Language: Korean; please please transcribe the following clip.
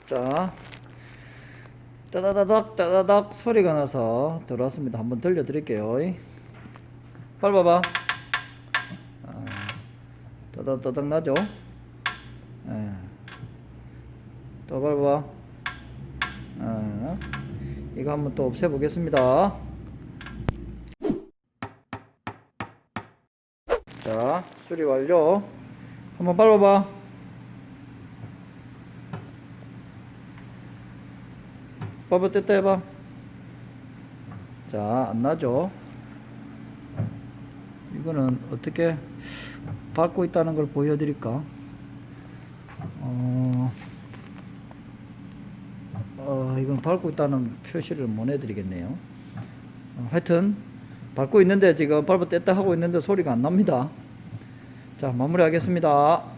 자, 따다다닥 따다닥 소리가 나서 들어왔습니다. 한번 들려드릴게요. 밟아봐. 따다다닥 나죠? 예. 또 밟아봐. 이거 한번 또 없애보겠습니다. 자, 수리 완료. 한번 밟아봐. 밟아 뗐다 해봐. 자, 안 나죠? 이거는 어떻게 밟고 있다는 걸 보여드릴까? 이건 밟고 있다는 표시를 못 해드리겠네요. 하여튼 밟고 있는데 지금 밟아 뗐다 하고 있는데 소리가 안 납니다. 자, 마무리 하겠습니다.